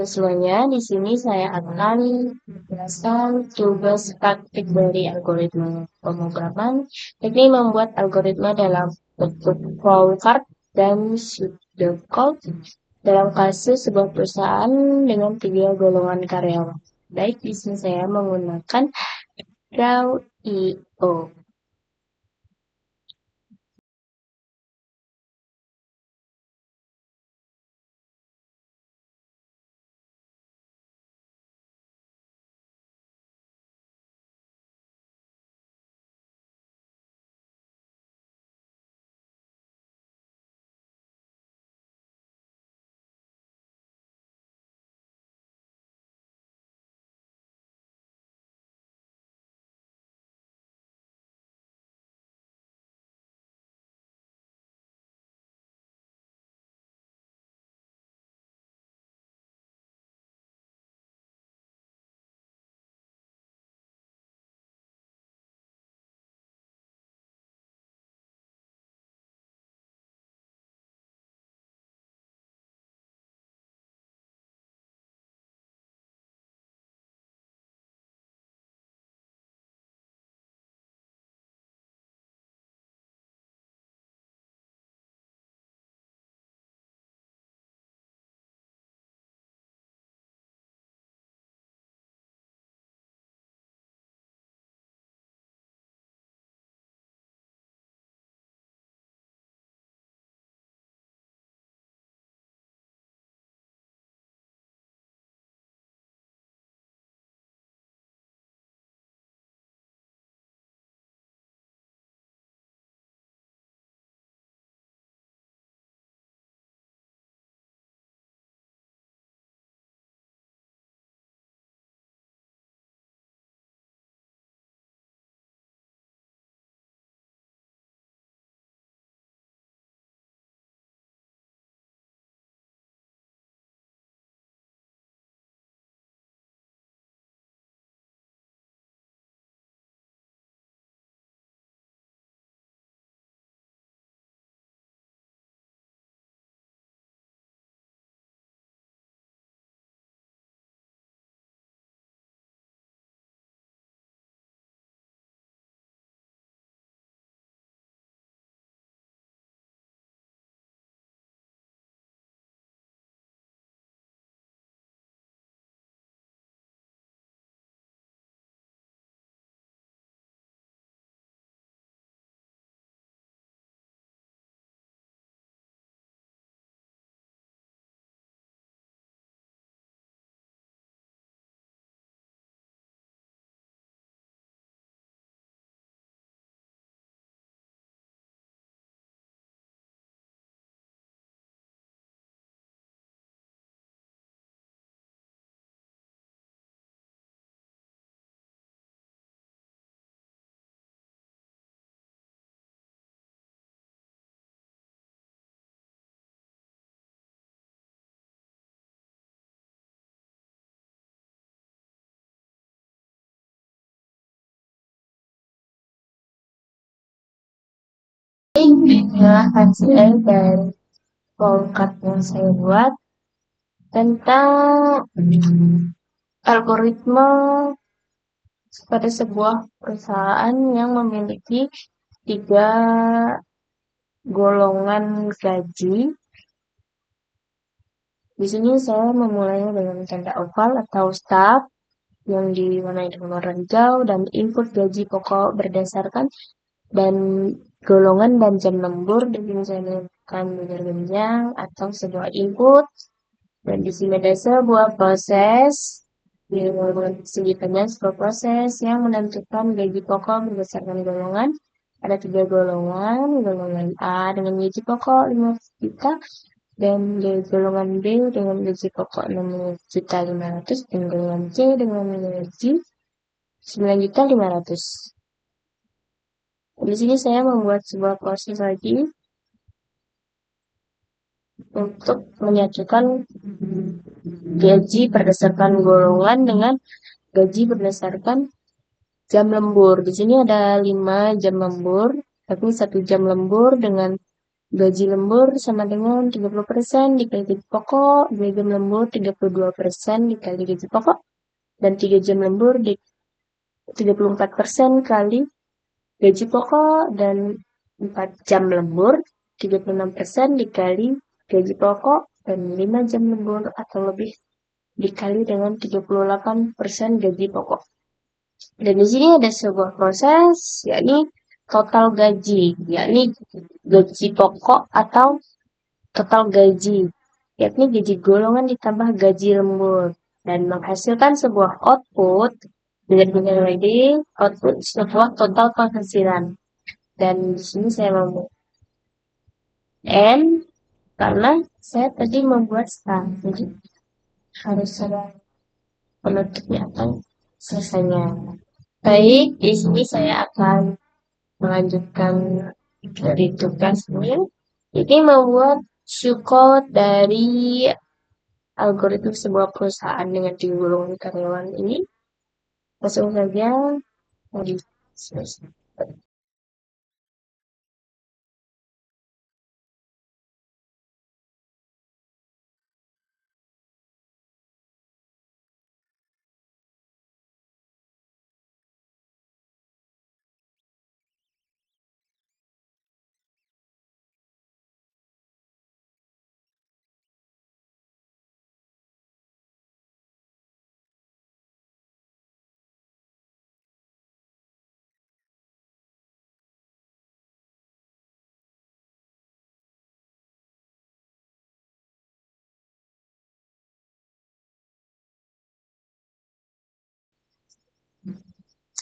Semuanya, di sini saya akan menjelaskan tugas praktik dari algoritma pemrograman. Teknik membuat algoritma dalam bentuk flowchart dan pseudocode dalam kasus sebuah perusahaan dengan 3 golongan karyawan. Baik, di sini saya menggunakan Draw.io. Inilah hasil dari flowchart yang saya buat tentang algoritma pada sebuah perusahaan yang memiliki 3 golongan gaji. Di sini saya memulainya dengan tanda oval atau staff yang diwarnai dengan warna hijau dan input gaji pokok berdasarkan dan golongan dan jam lembur. Di sini saya menggunakan belajar jenjang atau sebuah input. Dan di sini ada sebuah proses disebutkannya sebuah proses yang menentukan gaji pokok berdasarkan golongan. Ada 3 golongan, golongan A dengan gaji pokok 5 juta, dan golongan B dengan gaji pokok 6.500.000 dan golongan C dengan gaji 9.500.000. Di sini saya membuat sebuah proses lagi untuk menyatukan gaji berdasarkan golongan dengan gaji berdasarkan jam lembur. Di sini ada 5 jam lembur, tapi 1 jam lembur dengan Gaji lembur sama dengan 30% dikali gaji pokok, 2 jam lembur 32% dikali gaji pokok, dan 3 jam lembur di 34% kali gaji pokok, dan 4 jam lembur 36% dikali gaji pokok, dan 5 jam lembur atau lebih dikali dengan 38% gaji pokok. Dan di sini ada sebuah proses, yakni total gaji, yakni gaji pokok atau total gaji, yakni gaji golongan ditambah gaji lembur, dan menghasilkan sebuah output dengan lagi output sebuah total penghasilan. Dan di sini saya mau N karena saya tadi membuat star, jadi harus ada penutupnya atau selesainya. Baik, di sini saya akan melanjutkan dari tugas ini. Ini membuat shortcode dari algoritma sebuah perusahaan dengan digolong karyawan ini. Langsung saja di selesai.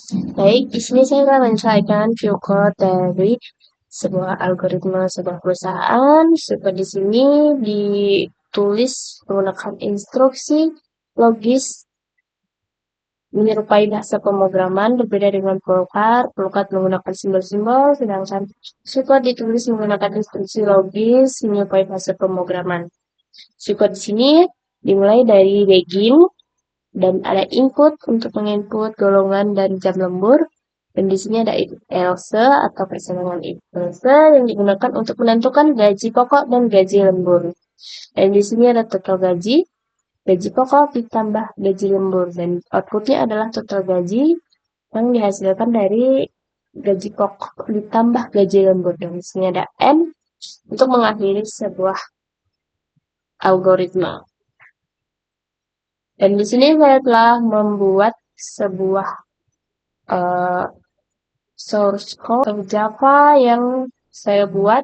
Baik, di sini saya akan menyelesaikan view code dari sebuah algoritma sebuah perusahaan. Seperti di sini ditulis menggunakan instruksi logis menyerupai bahasa pemrograman, berbeda dengan Flowcard. Flowcard menggunakan simbol-simbol, sedangkan Shortcode ditulis menggunakan instruksi logis menyerupai bahasa pemrograman. Shortcode di sini dimulai dari begin, dan ada input untuk menginput golongan dan jam lembur. Dan di sini ada else atau persamaan else yang digunakan untuk menentukan gaji pokok dan gaji lembur. Dan di sini ada total gaji, gaji pokok ditambah gaji lembur, dan outputnya adalah total gaji yang dihasilkan dari gaji pokok ditambah gaji lembur. Dan di sini ada N untuk mengakhiri sebuah algoritma. Dan di sini saya telah membuat sebuah uh, source code Java yang saya buat.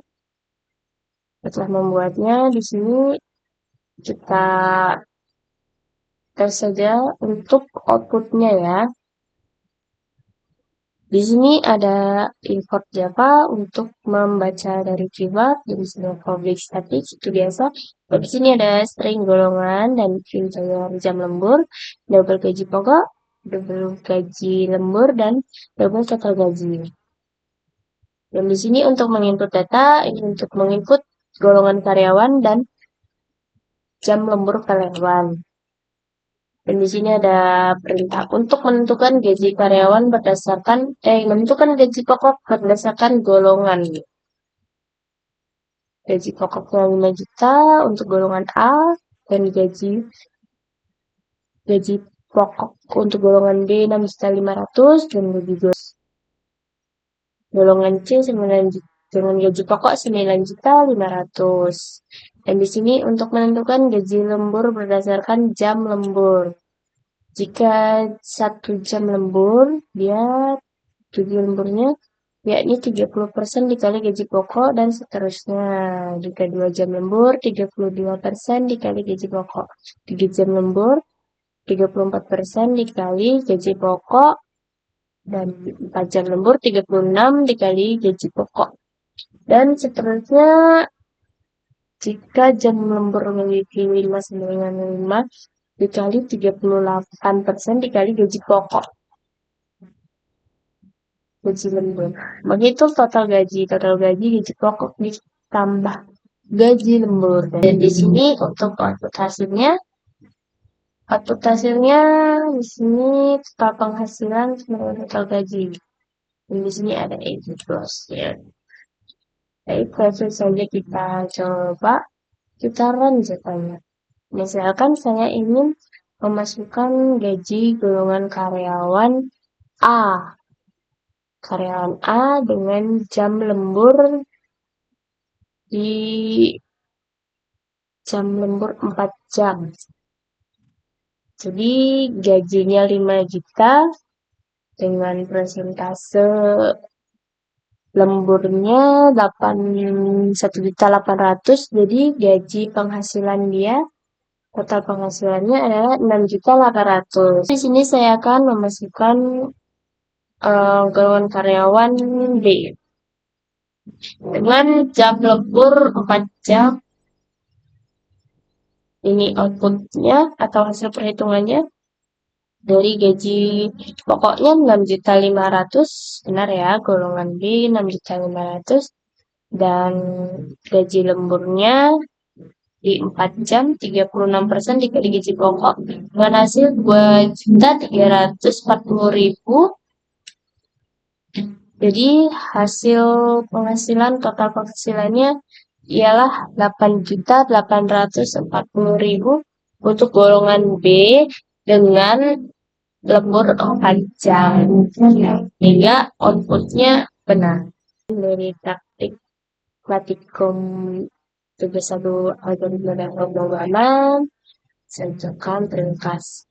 Setelah membuatnya, di sini kita tes saja untuk outputnya ya. Di sini ada import Java untuk membaca dari keyword, jadi sini public static itu biasa. Dan di sini ada string golongan dan integer jam lembur, double gaji pokok, double gaji lembur, dan double total gaji. Dan di sini untuk menginput data, ini untuk menginput golongan karyawan dan jam lembur karyawan. Dan di sini ada perintah untuk menentukan gaji karyawan berdasarkan menentukan gaji pokok berdasarkan golongan. Gaji pokoknya 5 juta untuk golongan A, dan gaji pokok untuk golongan B 6.500.000, dan gaji golongan C 9 juta dengan gaji pokok 9.500.000. Dan di sini untuk menentukan gaji lembur berdasarkan jam lembur. Jika 1 jam lembur, dia gaji lemburnya yakni 30% dikali gaji pokok dan seterusnya. Jika 2 jam lembur, 32% dikali gaji pokok. 3 jam lembur, 34% dikali gaji pokok, dan 4 jam lembur 36 dikali gaji pokok. Dan seterusnya, jika jam lembur memiliki 5 dikali 38% dikali gaji pokok. Gaji lembur. Begitu total gaji gaji pokok ditambah gaji lembur. Dan di sini untuk output hasilnya di sini total penghasilan sama total gaji. Dan di sini ada edit loss ya. Baik, langsung saja kita coba, kita run datanya. Misalkan saya ingin memasukkan gaji golongan karyawan A dengan jam lembur di jam lembur 4 jam. Jadi gajinya 5 juta dengan persentase lemburnya 1.800.000, jadi gaji penghasilan dia, total penghasilannya adalah 6.800.000. Di sini saya akan memasukkan golongan karyawan B dengan jam lembur 4 jam. Ini outputnya atau hasil perhitungannya dari gaji pokoknya 6.500.000, benar ya, golongan B 6.500.000, dan gaji lemburnya di 4 jam 36% dikali gaji pokok dengan hasil 2.340.000. Jadi hasil penghasilan, total penghasilannya ialah 8.840.000 untuk golongan B dengan lembur 4 jam. Sehingga outputnya benar. Dari praktik Pratikum tugas 1 algoritma dan pemrograman. Saya ucapkan terima kasih.